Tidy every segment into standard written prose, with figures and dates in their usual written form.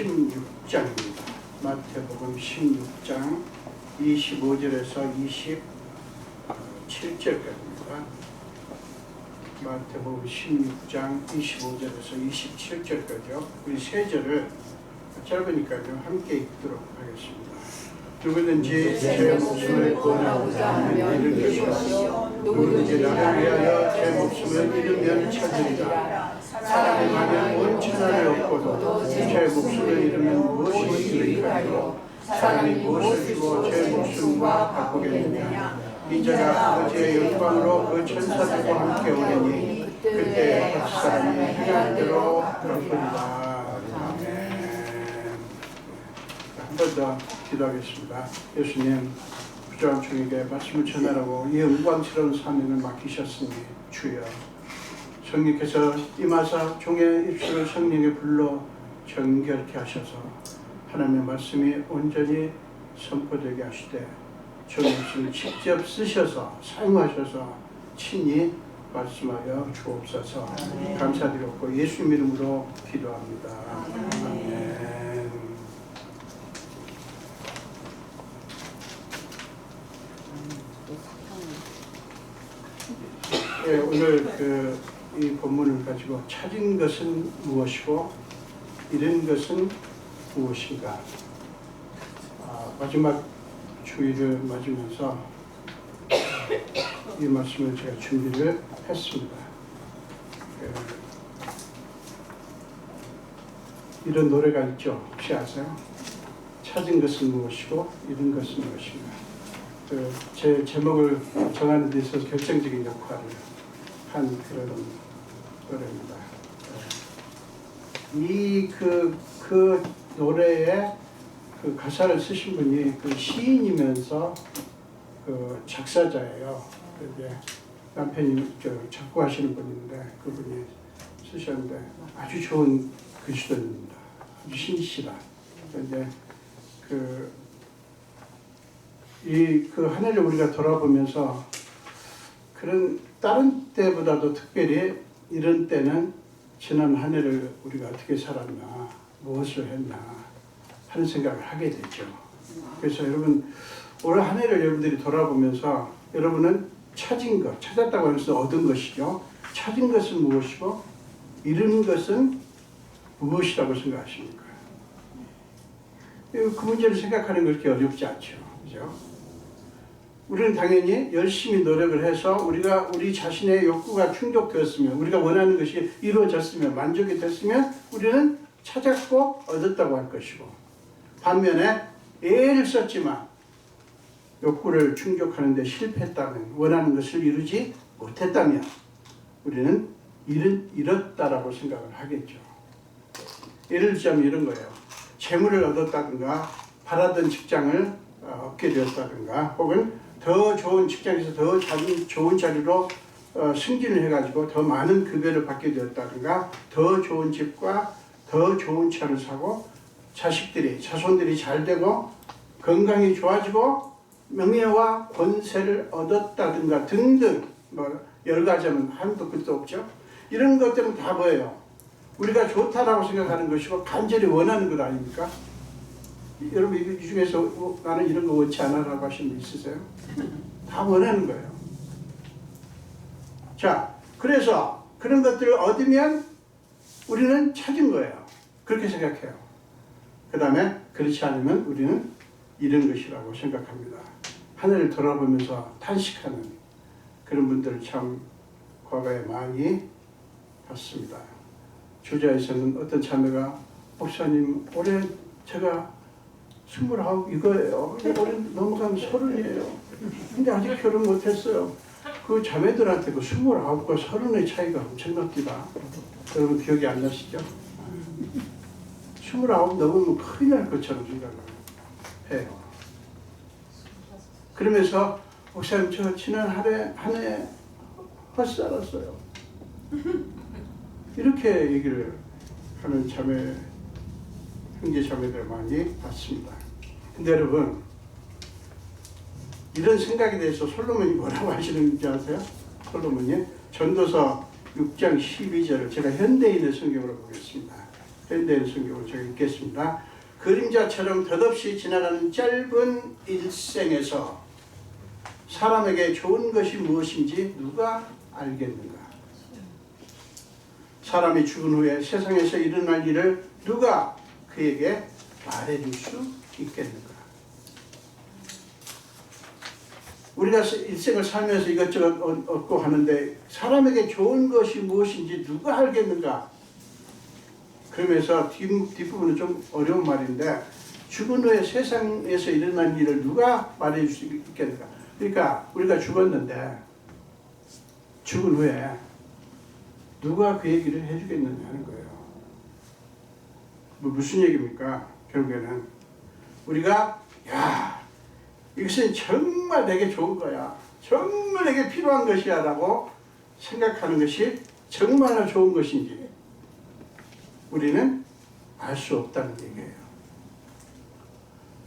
16장입니다. 마태복음 16장 25절에서 27절까지입니다. 마태복음 16장 25절에서 27절까지요. 우리 세 절을 짧으니까요 함께 읽도록 하겠습니다. 누구든지 제 목숨을 구원하고자 하면 잃으시오. 누구든지 나를 위하여 제 목숨을 잃으면 찾으리라. 사람이 만약 온 천하를 얻고도 제 목숨을 잃으면 무엇이 유익하리요? 사람이 무엇을 주고 제 목숨과 바꾸겠느냐? 인자가 아버지의 영광으로 그 천사들과 함께 오리니 그때 각 사람이 행한 대로 갚으리라. 한 번 더 기도하겠습니다. 예수님, 부족한 종에게 말씀을 전하라고 이 영광스러운 사명을 맡기셨으니 주여, 성령께서 임하사 종의 입술을 성령에 불러 정결케 하셔서 하나님의 말씀이 온전히 선포되게 하시되 종의 입술을 직접 쓰셔서 사용하셔서 친히 말씀하여 주옵소서. 감사드렸고 예수님 이름으로 기도합니다. 아멘. 네, 오늘 이 본문을 가지고 찾은 것은 무엇이고 잃은 것은 무엇인가, 마지막 주의를 맞으면서 이 말씀을 제가 준비를 했습니다. 이런 노래가 있죠. 혹시 아세요? 찾은 것은 무엇이고 잃은 것은 무엇인가. 제 제목을 정하는 데 있어서 결정적인 역할을 한 그런 노래입니다. 그 노래에 그 가사를 쓰신 분이 그 시인이면서 그 작사자예요. 이제 남편이 작곡하시는 분인데 그분이 쓰셨는데 아주 좋은 글씨입니다. 아주 신실한. 이제 그 한 해를 우리가 돌아보면서 그런 다른 때보다도 특별히 이런 때는 지난 한 해를 우리가 어떻게 살았나, 무엇을 했나 하는 생각을 하게 되죠. 그래서 여러분, 올 한 해를 여러분들이 돌아보면서 여러분은 찾은 것, 찾았다고 해서 얻은 것이죠. 찾은 것은 무엇이고 잃은 것은 무엇이라고 생각하십니까? 그 문제를 생각하는 게 그렇게 어렵지 않죠. 그죠? 우리는 당연히 열심히 노력을 해서 우리 자신의 욕구가 충족되었으면, 우리가 원하는 것이 이루어졌으면, 만족이 됐으면 우리는 찾았고 얻었다고 할 것이고, 반면에 애를 썼지만 욕구를 충족하는 데 실패했다면, 원하는 것을 이루지 못했다면 우리는 잃었다라고 생각을 하겠죠. 예를 들자면 이런 거예요. 재물을 얻었다든가 바라던 직장을 얻게 되었다든가, 혹은 더 좋은 직장에서 더 좋은 자리로 승진을 해가지고 더 많은 급여를 받게 되었다든가, 더 좋은 집과 더 좋은 차를 사고 자손들이 잘 되고 건강이 좋아지고 명예와 권세를 얻었다든가 등등, 여러 가지 하면 한도 끝도 없죠. 이런 것들은 다 뭐예요? 우리가 좋다라고 생각하는 것이고 간절히 원하는 것 아닙니까? 여러분 이 중에서 나는 이런 거 원치 않아 라고 하시는 분 있으세요? 다 원하는 거예요. 자, 그래서 그런 것들을 얻으면 우리는 찾은 거예요. 그렇게 생각해요. 그 다음에 그렇지 않으면 우리는 잃은 것이라고 생각합니다. 하늘을 돌아보면서 탄식하는 그런 분들을 참 과거에 많이 봤습니다. 주자에서는 어떤 자매가, 목사님 올해 제가 29 이거예요. 올해 넘어가면 30이에요. 근데 아직 결혼 못했어요. 그 자매들한테 그 29과 30의 차이가 엄청납니다. 여러분 기억이 안 나시죠? 29 넘으면 큰일 날 것처럼 생각을 해요. 그러면서 목사님 저 지난 한 해 헛살았어요. 이렇게 얘기를 하는 형제 자매들 많이 봤습니다. 근데 여러분, 이런 생각에 대해서 솔로몬이 뭐라고 하시는지 아세요? 솔로몬이 전도서 6장 12절을 제가 현대인의 성경으로 보겠습니다. 현대인 성경을 제가 읽겠습니다. 그림자처럼 덧없이 지나가는 짧은 일생에서 사람에게 좋은 것이 무엇인지 누가 알겠는가? 사람이 죽은 후에 세상에서 일어날 일을 누가 그에게 말해줄 수 있겠는가? 우리가 일생을 살면서 이것저것 얻고 하는데 사람에게 좋은 것이 무엇인지 누가 알겠는가? 그러면서 뒷부분은 좀 어려운 말인데 죽은 후에 세상에서 일어난 일을 누가 말해줄 수 있겠는가? 그러니까 우리가 죽었는데 죽은 후에 누가 그 얘기를 해주겠느냐 하는 거예요. 무슨 얘기입니까? 결국에는 우리가 이것은 정말 내게 좋은 거야, 정말 내게 필요한 것이야 라고 생각하는 것이 정말로 좋은 것인지 우리는 알 수 없다는 얘기예요.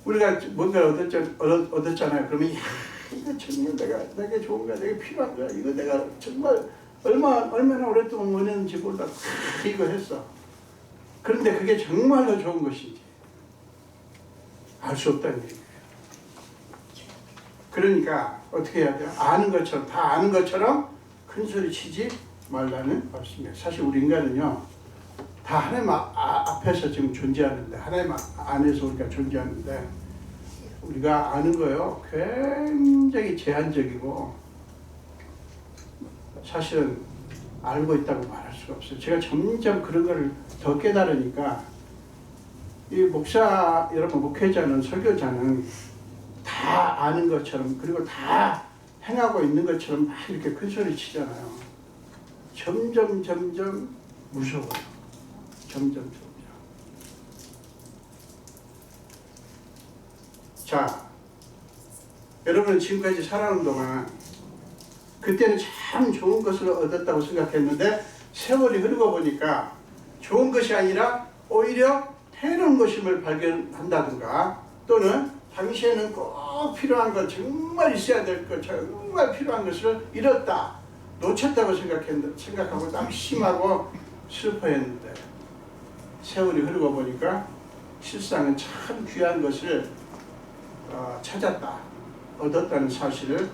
우리가 뭔가를 얻었잖아요. 그러면 이거 정말 내게 좋은 거야, 내게 필요한 거야, 이거 내가 정말 얼마나 오랫동안 원했는지 몰라 이거 했어. 그런데 그게 정말로 좋은 것인지 알 수 없다는 얘기예요. 그러니까 어떻게 해야 돼요? 다 아는 것처럼 큰 소리 치지 말라는 말씀이에요. 사실 우리 인간은요, 다 하나님 앞에서 지금 존재하는데, 하나님 안에서 우리가 존재하는데, 우리가 아는 거요 굉장히 제한적이고 사실은 알고 있다고 말할 수가 없어요. 제가 점점 그런 거를 더 깨달으니까 이 목사 여러분, 목회자는, 설교자는 다 아는 것처럼, 그리고 다 행하고 있는 것처럼 막 이렇게 큰 소리 치잖아요. 점점 무서워요. 점점. 자, 여러분은 지금까지 살아오는 동안 그때는 참 좋은 것을 얻었다고 생각했는데 세월이 흐르고 보니까 좋은 것이 아니라 오히려 해로운 것임을 발견한다든가, 또는 당시에는 꼭 필요한 것, 정말 있어야 될 것, 정말 필요한 것을 잃었다, 놓쳤다고 생각하고 낙심하고 슬퍼했는데 세월이 흐르고 보니까 실상은 참 귀한 것을 찾았다, 얻었다는 사실을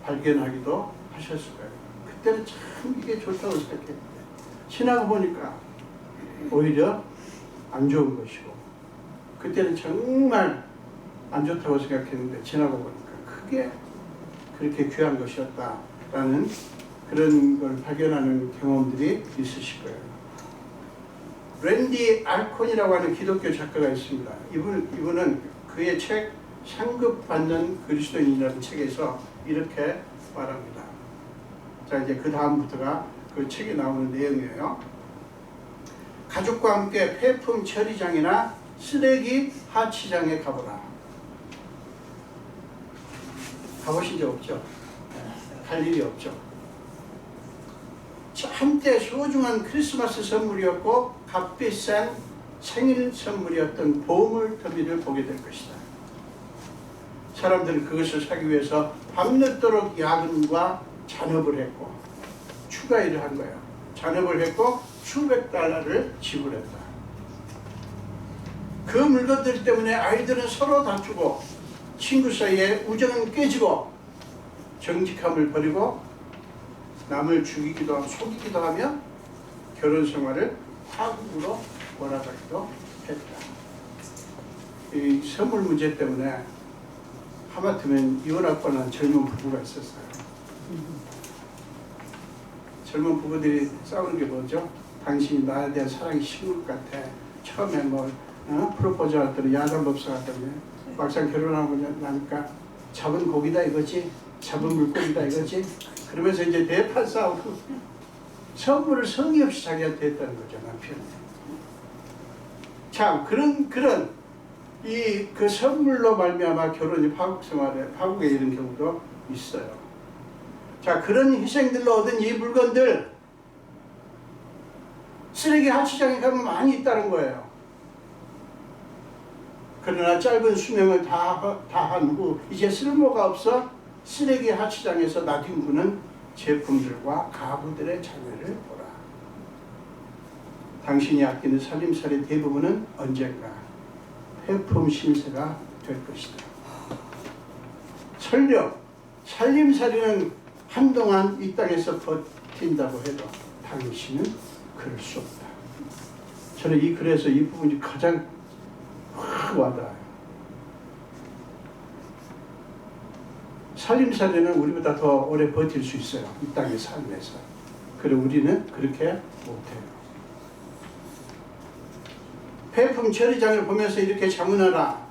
발견하기도 하셨을 거예요. 그때는 참 이게 좋다고 생각했는데 지나고 보니까 오히려 안 좋은 것이고, 그때는 정말 안 좋다고 생각했는데 지나고 보니까 그게 그렇게 귀한 것이었다라는 그런 걸 발견하는 경험들이 있으실 거예요. 랜디 알콘이라고 하는 기독교 작가가 있습니다. 이분은 그의 책 상급받는 그리스도인이라는 책에서 이렇게 말합니다. 자, 이제 그 다음부터가 그 책에 나오는 내용이에요. 가족과 함께 폐품 처리장이나 쓰레기 하치장에 가보라. 가보신 적 없죠? 갈 일이 없죠. 한때 소중한 크리스마스 선물이었고 값비싼 생일 선물이었던 보물더미를 보게 될 것이다. 사람들은 그것을 사기 위해서 밤늦도록 야근과 잔업을 했고 추가 일을 한 거예요. 잔업을 했고 수백 달러를 지불했다. 그 물건들 때문에 아이들은 서로 다투고 친구 사이에 우정은 깨지고 정직함을 버리고 남을 죽이기도 하고 속이기도 하며 결혼 생활을 파국으로 몰아가기도 했다. 이 선물 문제 때문에 하마터면 이혼할 뻔한 젊은 부부가 있었어요. 젊은 부부들이 싸우는 게 뭐죠? 당신이 나에 대한 사랑이 식을 것 같아. 처음에 프로포즈 할 때는 야단법사 하더니 막상 결혼하고 나니까 잡은 고기다 이거지? 잡은 물고기다 이거지? 그러면서 이제 대판 싸우고 선물을 성의 없이 자기한테 했다는 거죠, 남편이. 참 그런 그 선물로 말미암아 결혼이 파국에 이른 경우도 있어요. 자, 그런 희생들로 얻은 이 물건들 쓰레기 하치장에 가면 많이 있다는 거예요. 그러나 짧은 수명을 다한 후 이제 쓸모가 없어 쓰레기 하치장에서 놔둔 후는 제품들과 가구들의 장면을 보라. 당신이 아끼는 살림살이 대부분은 언젠가 폐품 신세가 될 것이다. 설령 살림살이는 한동안 이 땅에서 버틴다고 해도 당신은 그럴 수 없다. 저는 이 글에서 이 부분이 가장 확 와닿아요. 살림살이는 우리보다 더 오래 버틸 수 있어요. 이 땅의 삶에서. 그리고 우리는 그렇게 못해요. 폐품 처리장을 보면서 이렇게 자문하라.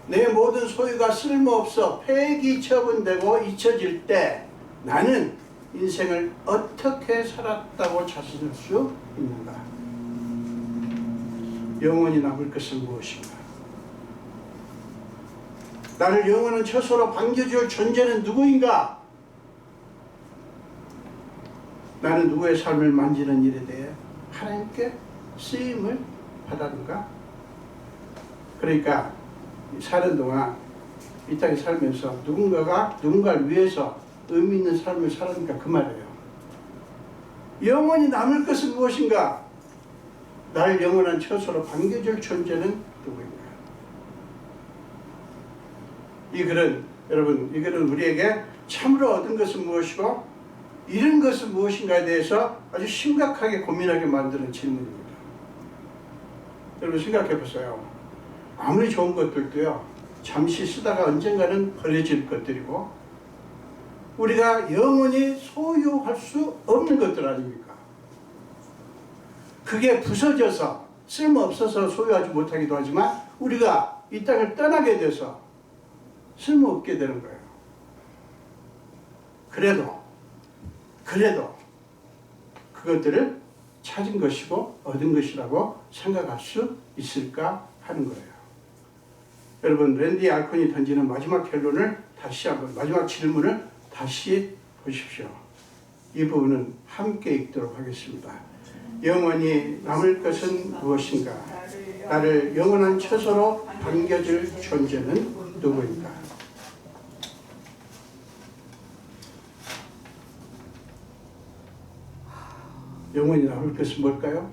내 모든 소유가 쓸모없어 폐기 처분되고 잊혀질 때 나는 인생을 어떻게 살았다고 자신할 수 있는가? 영원히 남을 것은 무엇인가? 나를 영원한 처소로 반겨줄 존재는 누구인가? 나는 누구의 삶을 만지는 일에 대해 하나님께 쓰임을 받았는가? 그러니까 사는 동안 이 땅에 살면서 누군가가 누군가를 위해서 의미 있는 삶을 살았니까 그 말이에요. 영원히 남을 것은 무엇인가? 나를 영원한 처소로 반겨줄 존재는 누구인가? 이 글은 여러분, 이 글은 우리에게 참으로 얻은 것은 무엇이고 잃은 것은 무엇인가에 대해서 아주 심각하게 고민하게 만드는 질문입니다. 여러분 생각해 보세요. 아무리 좋은 것들도요, 잠시 쓰다가 언젠가는 버려질 것들이고 우리가 영원히 소유할 수 없는 것들 아닙니까? 그게 부서져서 쓸모없어서 소유하지 못하기도 하지만 우리가 이 땅을 떠나게 돼서 쓸모없게 되는 거예요. 그래도 그것들을 찾은 것이고 얻은 것이라고 생각할 수 있을까 하는 거예요. 여러분, 랜디 알콘이 던지는 마지막 결론을 다시 한번, 마지막 질문을 다시 보십시오. 이 부분은 함께 읽도록 하겠습니다. 영원히 남을 것은 무엇인가? 나를 영원한 처소로 반겨줄 존재는 누구인가? 영원히 남을 것은 뭘까요?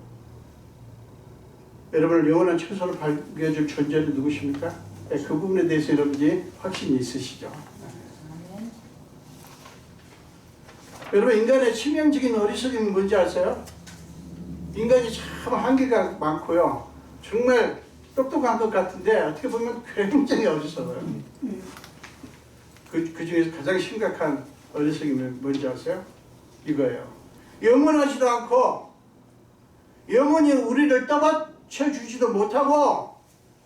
여러분을 영원한 처소로 반겨줄 존재는 누구십니까? 그 부분에 대해서 여러분이 확신이 있으시죠? 여러분, 인간의 치명적인 어리석음이 뭔지 아세요? 인간이 참 한계가 많고요. 정말 똑똑한 것 같은데 어떻게 보면 굉장히 어리석어요. 그 중에서 가장 심각한 어리석음이 뭔지 아세요? 이거예요. 영원하지도 않고 영원히 우리를 떠받쳐 주지도 못하고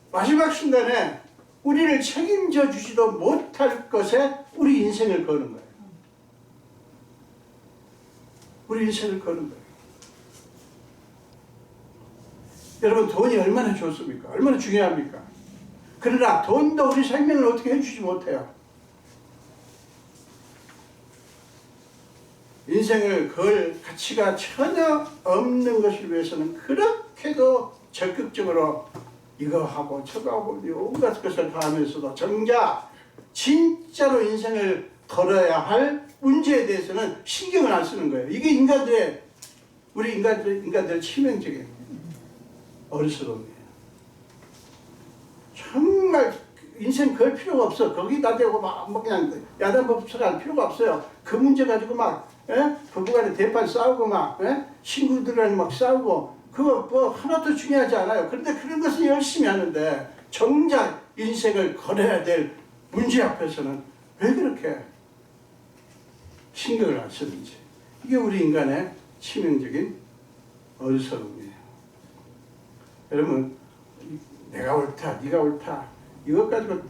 마지막 순간에 우리를 책임져 주지도 못할 것에 우리 인생을 거는 거예요. 우리 인생을 거는 거예요. 여러분, 돈이 얼마나 좋습니까? 얼마나 중요합니까? 그러나 돈도 우리 생명을 어떻게 해주지 못해요. 인생을 걸 가치가 전혀 없는 것을 위해서는 그렇게도 적극적으로 이거 하고 저거 하고 온갖 것을 다 하면서도 정작 진짜로 인생을 걸어야 할 문제에 대해서는 신경을 안 쓰는 거예요. 이게 우리 인간들의 치명적인 어리석음이에요. 정말 인생 걸 필요가 없어. 거기다 대고 막 그냥 야단법석할 필요가 없어요. 그 문제 가지고 막 부부간에 대판 싸우고 막 친구들이랑 막 싸우고 그거 뭐 하나도 중요하지 않아요. 그런데 그런 것은 열심히 하는데 정작 인생을 걸어야 될 문제 앞에서는 왜 그렇게 신경을 안 쓰는지. 이게 우리 인간의 치명적인 어리석음이에요. 여러분, 내가 옳다, 네가 옳다 이것 가지고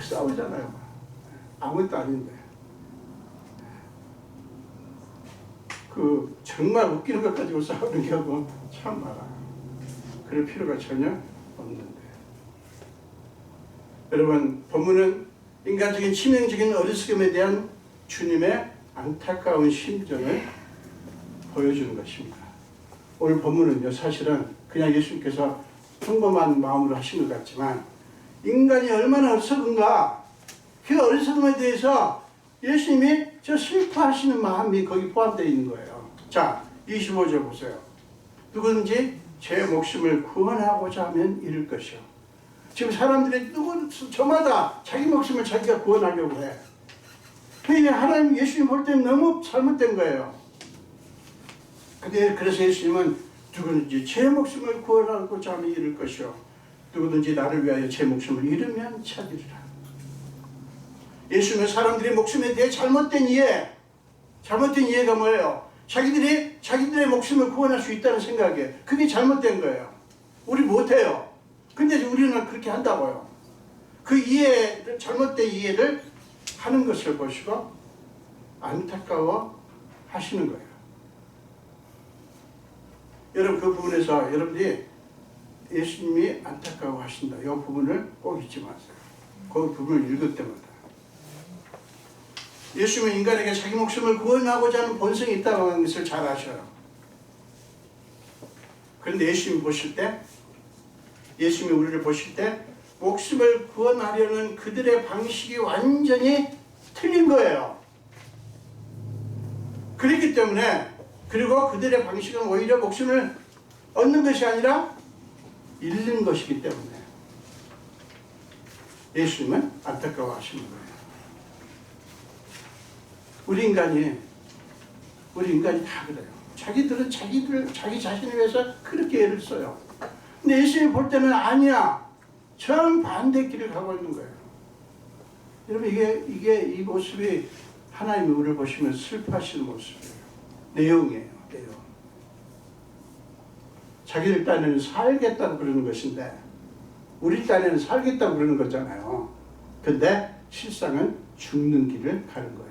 싸우잖아요. 아무것도 아닌데. 그 정말 웃기는 것 가지고 싸우는 경우 참 많아요. 그럴 필요가 전혀 없는데. 여러분, 본문은 인간적인 치명적인 어리석음에 대한 주님의 안타까운 심정을 보여주는 것입니다. 오늘 본문은요, 사실은 그냥 예수님께서 평범한 마음으로 하신 것 같지만 인간이 얼마나 어리석은가, 그 어리석음에 대해서 예수님이 저 슬퍼하시는 마음이 거기 포함되어 있는 거예요. 자, 25절 보세요. 누구든지 제 목숨을 구원하고자 하면 잃을 것이요. 지금 사람들이 저마다 자기 목숨을 자기가 구원하려고 해. 그게 하나님 예수님 볼 때는 너무 잘못된 거예요. 그래서 예수님은 누구든지 제 목숨을 구원하고자 하면 잃을 것이요. 누구든지 나를 위하여 제 목숨을 잃으면 찾으리라. 예수님은 사람들의 목숨에 대해 잘못된 이해가 뭐예요? 자기들의 목숨을 구원할 수 있다는 생각이에요. 그게 잘못된 거예요. 우리 못해요. 근데 우리는 그렇게 한다고요. 그 잘못된 이해를 하는 것을 보시고 안타까워 하시는 거예요. 여러분, 그 부분에서 여러분들이 예수님이 안타까워 하신다. 이 부분을 꼭 잊지 마세요. 그 부분을 읽을 때마다. 예수님은 인간에게 자기 목숨을 구원하고자 하는 본성이 있다고 하는 것을 잘 아셔요. 그런데 예수님이 우리를 보실 때 목숨을 구원하려는 그들의 방식이 완전히 틀린 거예요. 그렇기 때문에, 그리고 그들의 방식은 오히려 목숨을 얻는 것이 아니라 잃는 것이기 때문에 예수님은 안타까워 하시는 거예요. 우리 인간이 다 그래요. 자기들은 자기 자신을 위해서 그렇게 애를 써요. 근데 예수님이 볼 때는 아니야. 정반대 길을 가고 있는 거예요. 여러분, 이 모습이 하나님이 우리를 보시면 슬퍼하시는 모습이에요. 내용. 자기들 딴에는 살겠다고 그러는 것인데, 우리 딴에는 살겠다고 그러는 거잖아요. 근데 실상은 죽는 길을 가는 거예요.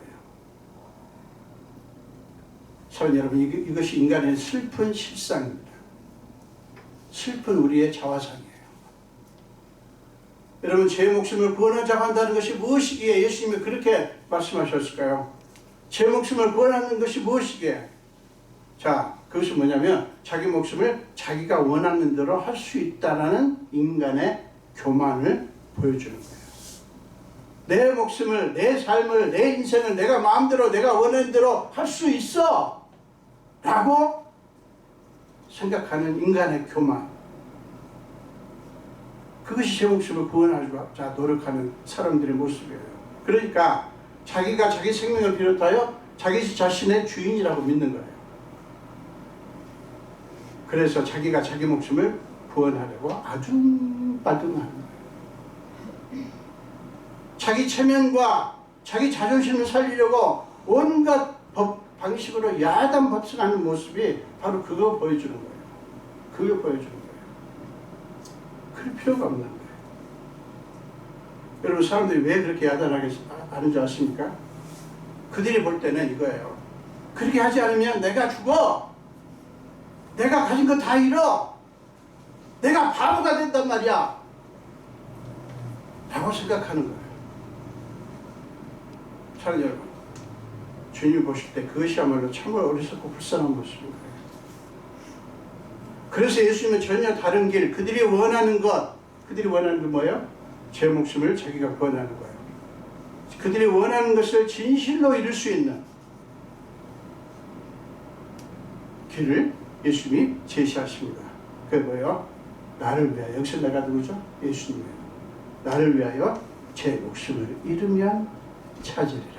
사랑하는 여러분, 이것이 인간의 슬픈 실상입니다. 슬픈 우리의 자화상이에요. 여러분, 제 목숨을 구원하자고 한다는 것이 무엇이기에 예수님이 그렇게 말씀하셨을까요? 제 목숨을 구원하는 것이 무엇이기에? 자, 그것은 뭐냐면 자기 목숨을 자기가 원하는 대로 할 수 있다는 인간의 교만을 보여주는 거예요. 내 목숨을, 내 삶을, 내 인생을 내가 마음대로, 내가 원하는 대로 할 수 있어! 라고 생각하는 인간의 교만. 그것이 제 목숨을 구원하고자 노력하는 사람들의 모습이에요. 그러니까 자기가 자기 생명을 비롯하여 자기 자신의 주인이라고 믿는 거예요. 그래서 자기가 자기 목숨을 구원하려고 아둥바둥하는 거예요. 자기 체면과 자기 자존심을 살리려고 온갖 방식으로 야단 법석하는 모습이 바로 그거 보여주는 거예요. 그걸 보여주는 거예요. 그럴 필요가 없는 거예요. 여러분, 사람들이 왜 그렇게 야단하게 하는 줄 아십니까? 그들이 볼 때는 이거예요. 그렇게 하지 않으면 내가 죽어. 내가 가진 거 다 잃어. 내가 바보가 된단 말이야. 라고 생각하는 거예요. 사랑하는 여러분, 주님이 보실 때 그것이야말로 참으로 어리석고 불쌍한 모습인 거예요. 그래서 예수님은 전혀 다른 길, 그들이 원하는 건 뭐예요? 제 목숨을 자기가 구원하는 거예요. 그들이 원하는 것을 진실로 이룰 수 있는 길을 예수님이 제시하십니다. 그게 뭐예요? 나를 위하여, 여기서 내가 누구죠? 예수님이에요. 나를 위하여 제 목숨을 잃으면 찾으리라.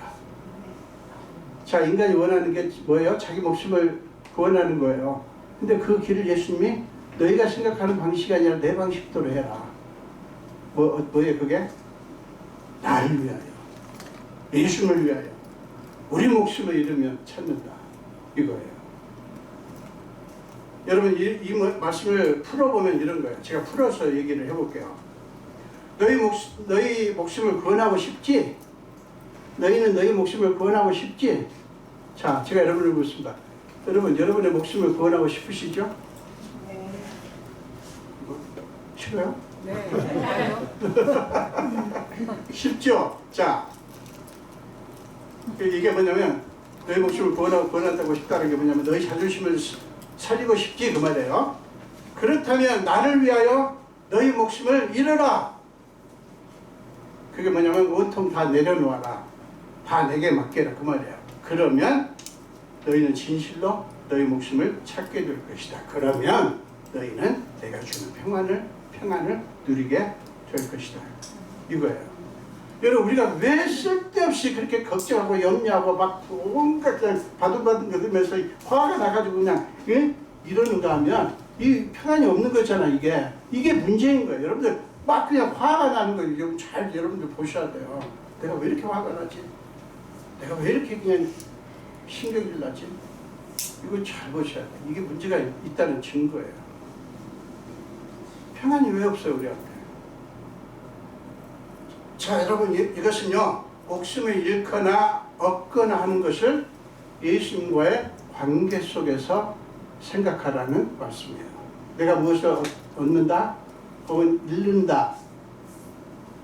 자, 인간이 원하는 게 뭐예요? 자기 목숨을 구원하는 거예요. 근데 그 길을 예수님이 너희가 생각하는 방식이 아니라 내 방식대로 해라. 뭐예요 그게? 나를 위하여, 예수님을 위하여 우리 목숨을 잃으면 찾는다. 이거예요. 여러분, 이 말씀을 풀어보면 이런 거예요. 제가 풀어서 얘기를 해볼게요. 너희 목숨을 구원하고 싶지? 너희는 너희 목숨을 구원하고 싶지? 자, 제가 여러분을 묻습니다. 여러분, 여러분의 목숨을 구원하고 싶으시죠? 네. 싫어요? 네. 쉽죠? 자, 이게 뭐냐면 너희 목숨을 구원한다고 싶다는 게 뭐냐면 너희 자존심을 살리고 싶지, 그 말이에요. 그렇다면 나를 위하여 너희 목숨을 잃어라. 그게 뭐냐면 온통 다 내려놓아라. 다 내게 맡겨라, 그 말이에요. 그러면 너희는 진실로 너희 목숨을 찾게 될 것이다. 그러면 너희는 내가 주는 평안을 누리게 될 것이다. 이거예요. 여러분, 우리가 왜 쓸데없이 그렇게 걱정하고 염려하고 막 온갖 그냥 바둥바둥 거리면서 화가 나가지고 그냥 이러는가 하면 이 평안이 없는 거잖아. 이게 문제인 거예요. 여러분들 막 그냥 화가 나는 거예요. 여러분들 보셔야 돼요. 내가 왜 이렇게 화가 나지? 내가 왜 이렇게 그냥 신경질 나지? 이거 잘 보셔야 돼요. 이게 문제가 있다는 증거예요. 평안이 왜 없어요, 우리한테? 자, 여러분, 이것은요, 목숨을 잃거나 얻거나 하는 것을 예수님과의 관계 속에서 생각하라는 말씀이에요. 내가 무엇을 얻는다 혹은 잃는다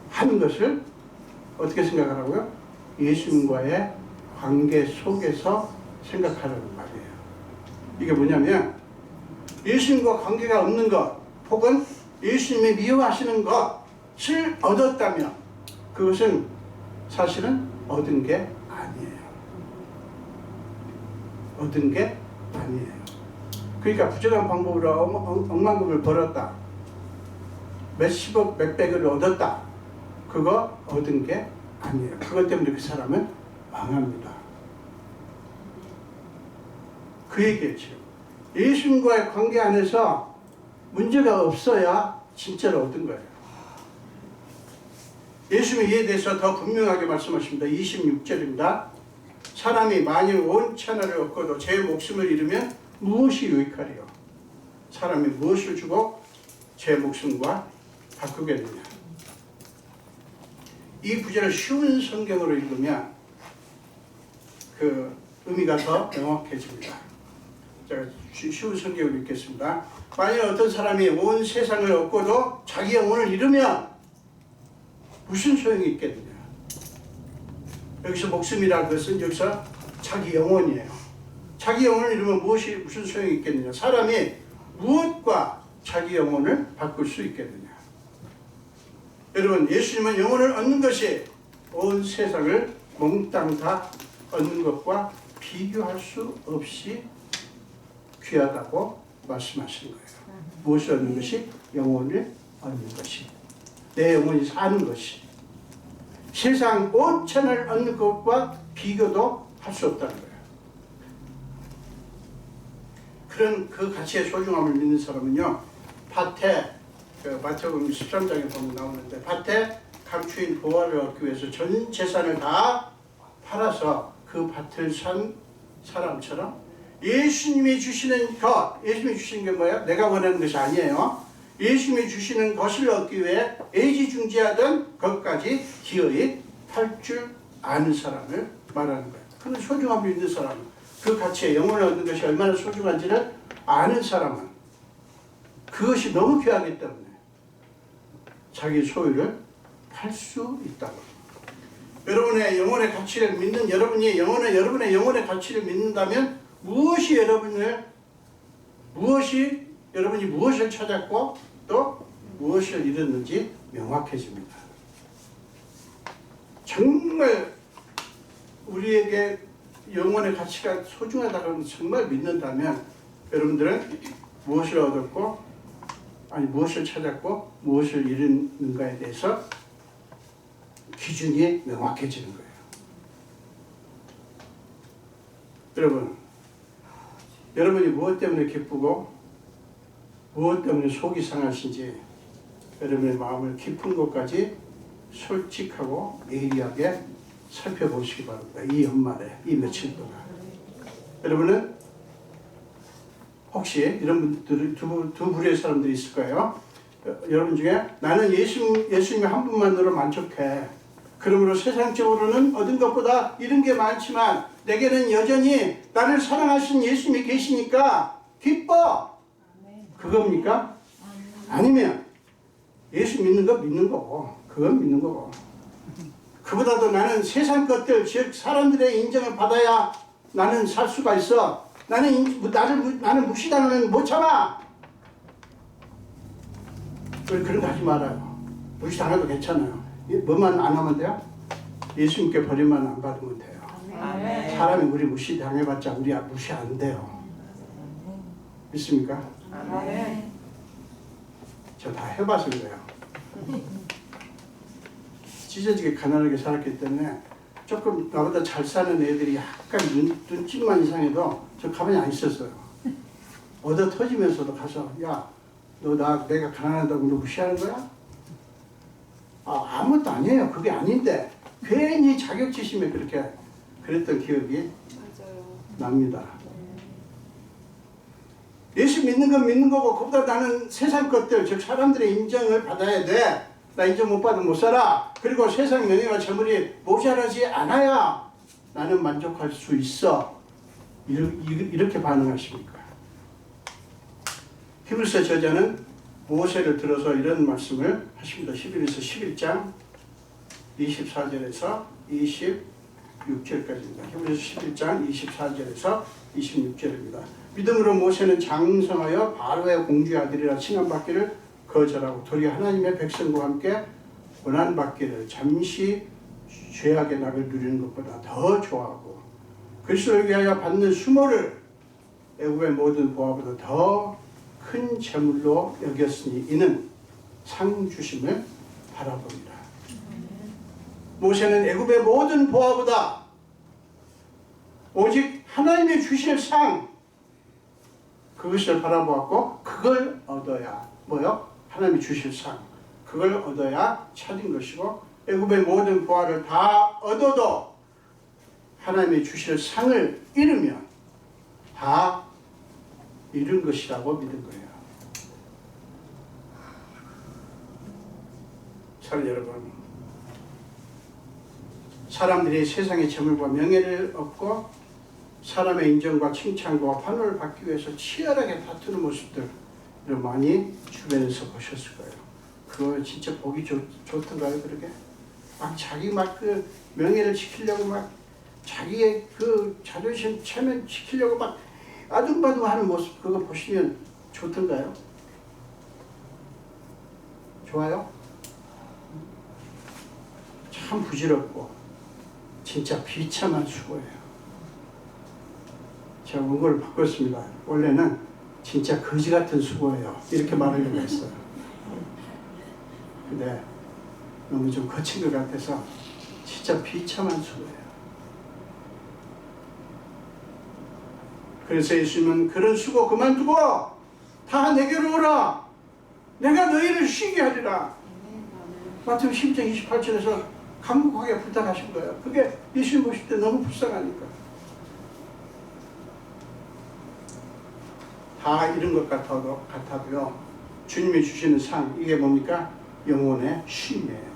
하는 것을 어떻게 생각하라고요? 예수님과의 관계 속에서 생각하라는 말이에요. 이게 뭐냐면 예수님과 관계가 없는 것 혹은 예수님이 미워하시는 것을 얻었다면 그것은 사실은 얻은 게 아니에요. 얻은 게 아니에요. 그러니까 부정한 방법으로 억만금을 벌었다. 몇십억, 몇백을 얻었다. 그거 얻은 게 아니에요. 그것 때문에 그 사람은 망합니다. 그 얘기였죠. 예수님과의 관계 안에서 문제가 없어야 진짜로 얻은 거예요. 예수님이 이에 대해서 더 분명하게 말씀하십니다. 26절입니다. 사람이 만일 온 천하를 얻고도 제 목숨을 잃으면 무엇이 유익하리요? 사람이 무엇을 주고 제 목숨과 바꾸겠느냐? 이 구절을 쉬운 성경으로 읽으면 그 의미가 더 명확해집니다. 제가 쉬운 성경을 읽겠습니다. 만일 어떤 사람이 온 세상을 얻고도 자기 영혼을 잃으면 무슨 소용이 있겠느냐? 여기서 목숨이라는 것은 여기서 자기 영혼이에요. 자기 영혼을 잃으면 무슨 소용이 있겠느냐? 사람이 무엇과 자기 영혼을 바꿀 수 있겠느냐? 여러분, 예수님은 영혼을 얻는 것이 온 세상을 몽땅 다 얻는 것과 비교할 수 없이 귀하다고 말씀하시는 거예요. 무엇을 얻는 것이? 영혼을 얻는 것이. 내 영혼이 사는 것이. 세상 온 천을 얻는 것과 비교도 할 수 없다는 거예요. 그런 그 가치의 소중함을 믿는 사람은요, 밭에, 마태복음 13장에 보면 나오는데, 밭에 감추인 보화를 얻기 위해서 전 재산을 다 팔아서 그 밭을 산 사람처럼 예수님이 주시는 것, 예수님이 주시는 게 뭐예요? 내가 원하는 것이 아니에요. 예수님이 주시는 것을 얻기 위해 애지중지하던 것까지 기어이 팔 줄 아는 사람을 말하는 거예요. 그런 소중함을 믿는 사람은, 그 가치에 영혼을 얻는 것이 얼마나 소중한지를 아는 사람은 그것이 너무 귀하기 때문에 자기 소유를 팔 수 있다고. 여러분의 영혼의 가치를 믿는 여러분의 영혼의 가치를 믿는다면 여러분이 무엇을 찾았고 또 무엇을 잃었는지 명확해집니다. 정말 우리에게 영혼의 가치가 소중하다고 정말 믿는다면 여러분들은 무엇을 얻었고 무엇을 찾았고 무엇을 잃었는가에 대해서 기준이 명확해지는 거예요. 여러분이 무엇 때문에 기쁘고 무엇 때문에 속이 상하신지 여러분의 마음을 깊은 곳까지 솔직하고 예리하게 살펴보시기 바랍니다. 이 연말에, 이 며칠 동안. 여러분은 혹시 이런 분들, 두 부류의 사람들이 있을 거예요. 여러분 중에 나는 예수님 한 분만으로 만족해. 그러므로 세상적으로는 얻은 것보다 잃은 게 많지만 내게는 여전히 나를 사랑하신 예수님이 계시니까 기뻐. 그겁니까? 아니면 예수 믿는 거 믿는 거고, 그건 믿는 거고. 그보다도 나는 세상 것들, 즉 사람들의 인정을 받아야 나는 살 수가 있어. 나는 무시당하면 못 참아. 그런 거 하지 말아요. 무시당해도 괜찮아요. 뭐만 안 하면 돼요? 예수님께 버림만 안 받으면 돼요. 아멘. 사람이 우리 무시당해봤자 우리 무시 안 돼요. 믿습니까? 네. 저 다 해봐서 그래요. 찢어지게 가난하게 살았기 때문에 조금 나보다 잘 사는 애들이 약간 눈집만 이상해도 저 가만히 안 있었어요. 얻어 터지면서도 가서 야, 내가 가난하다고 너 무시하는 거야? 아무것도 아니에요. 그게 아닌데 괜히 자격지심에 그렇게 그랬던 기억이 납니다. 예수 믿는 건 믿는 거고 그보다 나는 세상 것들 즉 사람들의 인정을 받아야 돼. 나 인정 못 받으면 못 살아. 그리고 세상 명예와 재물이 모자라지 않아야 나는 만족할 수 있어. 이렇게 반응하십니까? 히브리서 저자는 모세를 들어서 이런 말씀을 하십니다. 히브리서 11장 24절에서 26절까지입니다. 히브리서 11장 24절에서 26절입니다. 믿음으로 모세는 장성하여 바로의 공주의 아들이라 칭함받기를 거절하고 도리어 하나님의 백성과 함께 고난받기를 잠시 죄악의 낙을 누리는 것보다 더 좋아하고 그리스도를 위하여 받는 수모를 애굽의 모든 보화보다 더 큰 재물로 여겼으니 이는 상 주심을 바라봅니다. 모세는 애굽의 모든 보화보다 오직 하나님의 주실 상 그것을 바라보았고 그걸 얻어야 뭐요? 하나님이 주실 상 그걸 얻어야 찾은 것이고 애굽의 모든 보화를 다 얻어도 하나님이 주실 상을 잃으면 다 잃은 것이라고 믿은 거예요. 사랑 여러분, 사람들이 세상의 재물과 명예를 얻고 사람의 인정과 칭찬과 환호를 받기 위해서 치열하게 다투는 모습들을 많이 주변에서 보셨을 거예요. 그거 진짜 보기 좋던가요, 그러게? 막 자기 그 명예를 지키려고 막 자기의 그 자존심 체면 지키려고 막 아둥바둥 하는 모습 그거 보시면 좋던가요? 좋아요? 참 부질없고 진짜 비참한 수고예요. 제가 원고를 바꿨습니다. 원래는 진짜 거지 같은 수고예요. 이렇게 말하려고 했어요. 근데 너무 좀 거친 것 같아서 진짜 비참한 수고예요. 그래서 예수님은 그런 수고 그만두고 다 내게로 오라. 내가 너희를 쉬게 하리라. 마태복음 12장 28절에서 간곡하게 부탁하신 거예요. 그게 예수님 보실 때 너무 불쌍하니까. 다 이런 것 같아도요. 주님이 주시는 상 이게 뭡니까? 영혼의 쉼이에요.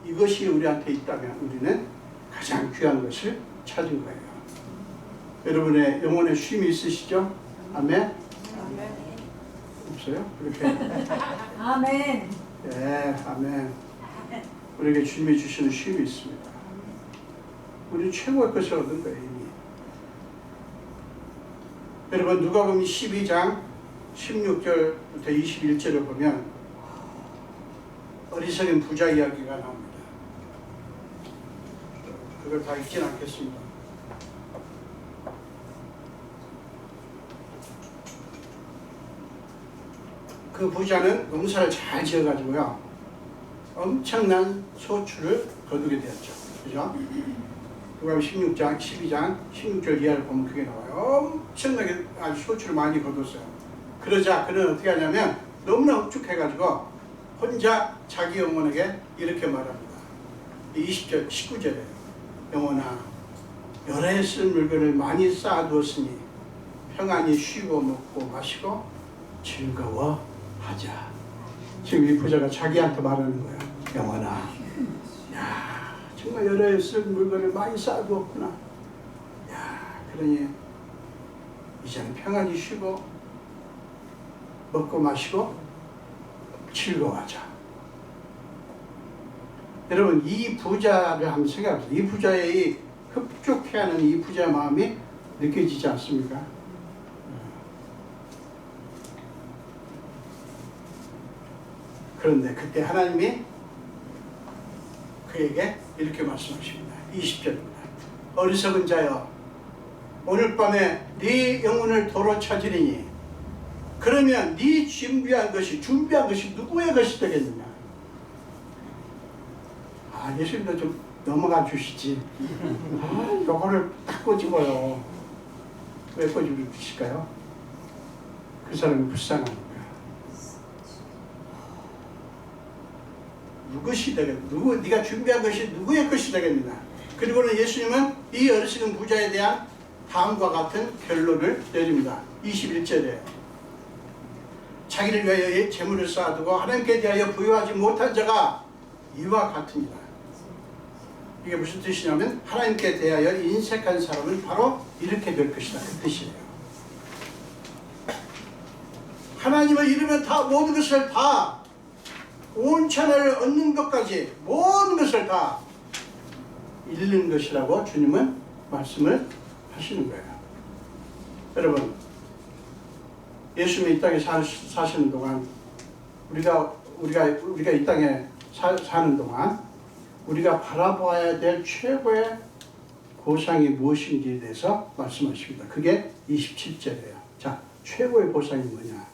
이것이 우리한테 있다면 우리는 가장 귀한 것을 찾은 거예요. 여러분의 영혼의 쉼이 있으시죠? 아멘? 아멘. 없어요? 그렇게? 아멘. 네, 아멘. 우리에게 주님이 주시는 쉼이 있습니다. 우리 최고의 것을 얻은 거예요, 이미. 여러분, 누가복음 12장 16절부터 21절을 보면 어리석은 부자 이야기가 나옵니다. 그걸 다 읽진 않겠습니다. 그 부자는 농사를 잘 지어가지고요. 엄청난 소출을 거두게 되었죠. 그죠? 누가복음 16장, 12장, 16절 이하를 보면 그게 나와요. 엄청나게 아주 소출을 많이 거뒀어요. 그러자 그는 어떻게 하냐면 너무나 흡족해가지고 혼자 자기 영혼에게 이렇게 말합니다. 20절, 19절에 영혼아, 여러 해 쓸 물건을 많이 쌓아두었으니 평안히 쉬고 먹고 마시고 즐거워하자. 지금 이 부자가 자기한테 말하는 거야. 영혼아, 야, 정말 여러 해 쓸 물건을 많이 쌓아두었구나. 야, 그러니 이제는 평안히 쉬고 먹고 마시고 즐거워하자. 여러분, 이 부자를 한번 생각해보세요. 이 부자의 이 흡족해하는 이 부자의 마음이 느껴지지 않습니까? 그런데 그때 하나님이 그에게 이렇게 말씀하십니다. 20절입니다. 어리석은 자여, 오늘 밤에 네 영혼을 도로 찾으리니 그러면 네 준비한 것이 누구의 것이 되겠느냐. 예수님도 좀 넘어가 주시지. 요거를 딱 꼬집어요. 왜 꼬집어 주실까요? 그 사람이 불쌍하니까. 네가 준비한 것이 누구의 것이 되겠느냐. 그리고는 예수님은 이 어리석은 부자에 대한 다음과 같은 결론을 내립니다. 21절에 자기를 위하여 재물을 쌓아두고 하나님께 대하여 부여하지 못한 자가 이와 같으니라. 이게 무슨 뜻이냐면 하나님께 대하여 인색한 사람은 바로 이렇게 될 것이다, 그 뜻이에요. 하나님을 잃으면 모든 것을 다 온천을 얻는 것까지 모든 것을 다 잃는 것이라고 주님은 말씀을 하시는 거예요. 여러분, 예수님이 이 땅에 사시는 동안 우리가 이 땅에 사는 동안 우리가 바라보아야 될 최고의 보상이 무엇인지에 대해서 말씀하십니다. 그게 27절이에요. 자, 최고의 보상이 뭐냐?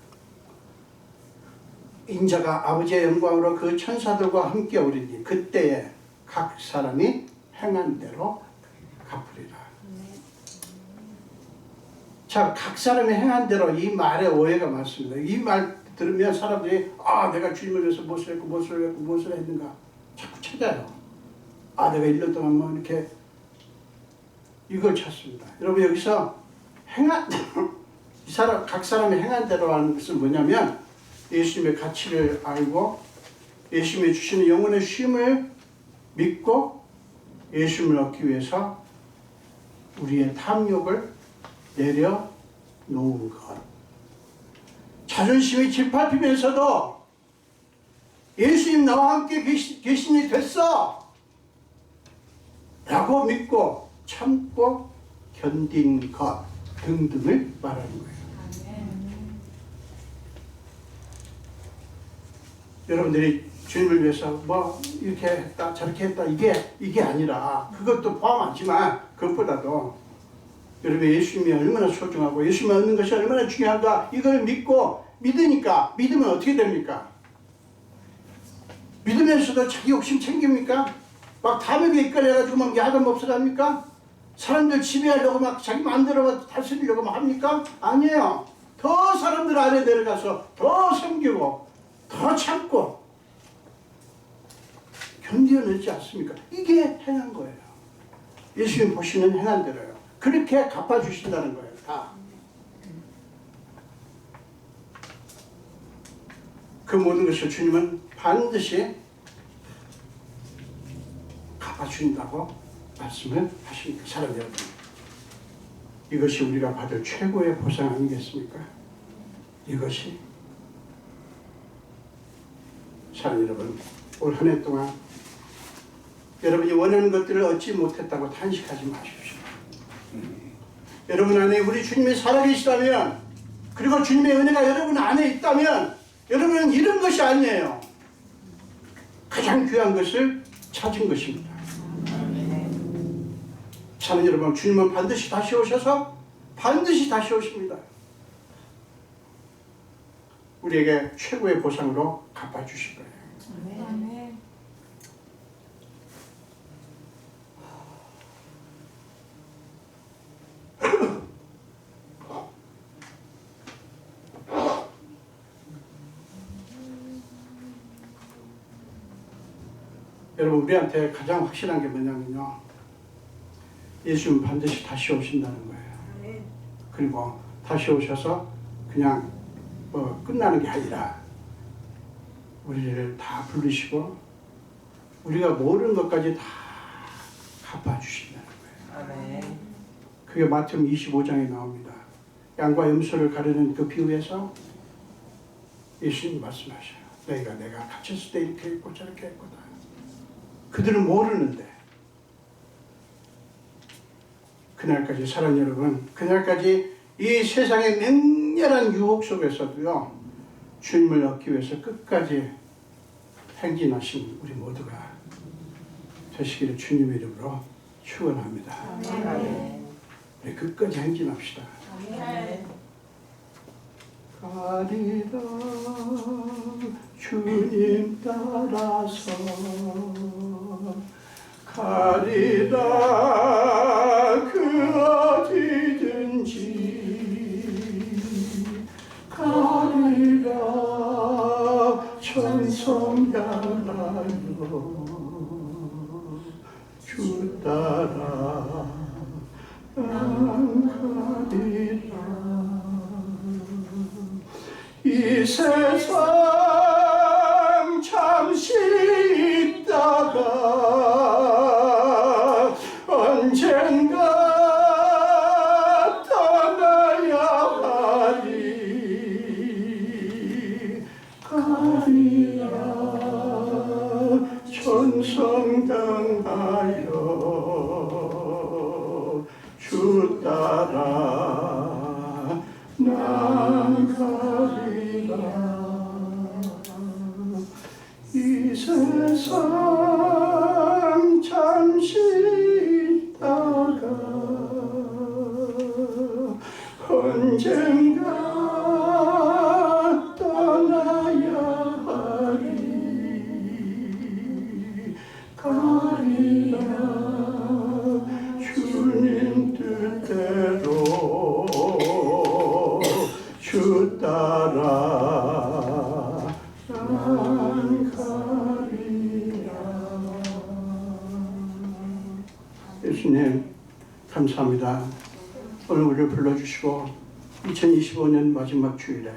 인자가 아버지의 영광으로 그 천사들과 함께 오리니 그때에 각 사람이 행한 대로 갚으리라. 자, 각 사람이 행한 대로, 이 말에 오해가 많습니다. 이 말 들으면 사람들이 내가 주님을 위해서 무엇을 했는가 자꾸 찾아요. 내가 1년 동안 뭐 이렇게 이걸 찾습니다. 여러분, 여기서 각 사람이 행한 대로라는 것은 뭐냐면 예수님의 가치를 알고 예수님이 주시는 영혼의 쉼을 믿고 예수님을 얻기 위해서 우리의 탐욕을 내려놓은 것. 자존심이 짓밟히면서도 예수님 나와 함께 계시니 됐어 라고 믿고 참고 견딘 것 등등을 말하는 거예요. 여러분들이 주님을 위해서 뭐 이렇게 했다 저렇게 했다 이게 아니라 그것도 포함하지만 그것보다도 여러분 예수님이 얼마나 소중하고 예수님을 얻는 것이 얼마나 중요한가 이걸 믿고 믿으니까 믿으면 어떻게 됩니까? 믿으면서도 자기 욕심 챙깁니까? 막 탐욕에 이끌려가지고 막 야단 몹쓸합니까? 사람들 지배하려고 막 자기 마음대로 다스리려고 막 합니까? 아니에요. 더 사람들 아래 내려가서 더 섬기고 더 참고 견뎌내지 않습니까? 이게 행한 거예요. 예수님 보시는 행한 대로요. 그렇게 갚아주신다는 거예요. 다. 그 모든 것을 주님은 반드시 갚아준다고 말씀을 하십니다. 사랑 여러분, 이것이 우리가 받을 최고의 보상 아니겠습니까? 이것이 사랑 여러분, 올 한 해 동안 여러분이 원하는 것들을 얻지 못했다고 탄식하지 마십시오. 여러분 안에 우리 주님이 살아계시다면, 그리고 주님의 은혜가 여러분 안에 있다면 여러분은 잃은 것이 아니에요. 가장 귀한 것을 찾은 것입니다. 사는 여러분, 주님은 반드시 다시 오셔서 반드시 다시 오십니다. 우리에게 최고의 보상으로 갚아주실 거예요. 아멘. 여러분, 우리한테 가장 확실한 게 뭐냐면요, 예수님은 반드시 다시 오신다는 거예요. 그리고 다시 오셔서 그냥 끝나는 게 아니라 우리를 다 부르시고 우리가 모르는 것까지 다 갚아주신다는 거예요. 그게 마태복음 25장에 나옵니다. 양과 염소를 가르는 그 비유에서 예수님이 말씀하셔요. 내가 갇혔을 때 이렇게 했고 저렇게 했거든. 그들은 모르는데 그날까지 사랑 여러분, 그날까지 이 세상의 맹렬한 유혹 속에서도요, 주님을 얻기 위해서 끝까지 행진하신 우리 모두가 되시기를 주님의 이름으로 축원합니다. 우리 끝까지 행진합시다. 아멘. 가리라 주님 따라서 가리라 그 어디든지 가리라 천성 향하여 주 따라 난 가리라 이 세상 잠시 있다가 언젠가 떠나야 하리 가리라 천성당하여 주 따라 난 가리라 이 세상 잠시 있다가 언젠가 떠나야 하리 가리라 주님 뜻대로 주 따라 난 가리라. 예수님 감사합니다. 오늘 우리를 불러주시고 2025년 마지막 주일에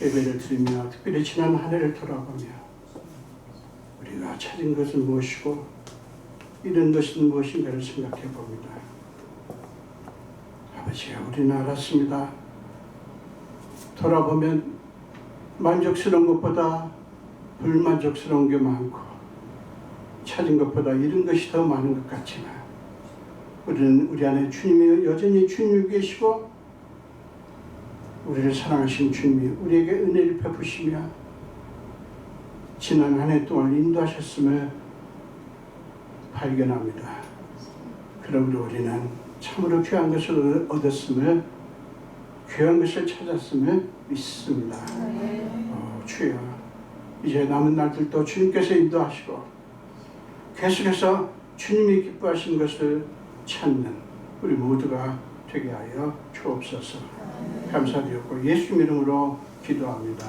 예배를 드리며 특별히 지난 한 해를 돌아보며 우리가 찾은 것은 무엇이고 잃은 것은 무엇인가를 생각해 봅니다. 아버지, 우리는 알았습니다. 돌아보면 만족스러운 것보다 불만족스러운 게 많고 찾은 것보다 잃은 것이 더 많은 것 같지만 우리는 우리 안에 주님이 여전히 주님이 계시고 우리를 사랑하신 주님이 우리에게 은혜를 베푸시며 지난 한 해 동안 인도하셨음을 발견합니다. 그러므로 우리는 참으로 귀한 것을 얻었음을 귀한 것을 찾았음을 믿습니다. 주여, 이제 남은 날들도 주님께서 인도하시고 계속해서 주님이 기뻐하신 것을 찾는 우리 모두가 되게 하여 주옵소서. 감사드리고 예수 이름으로 기도합니다.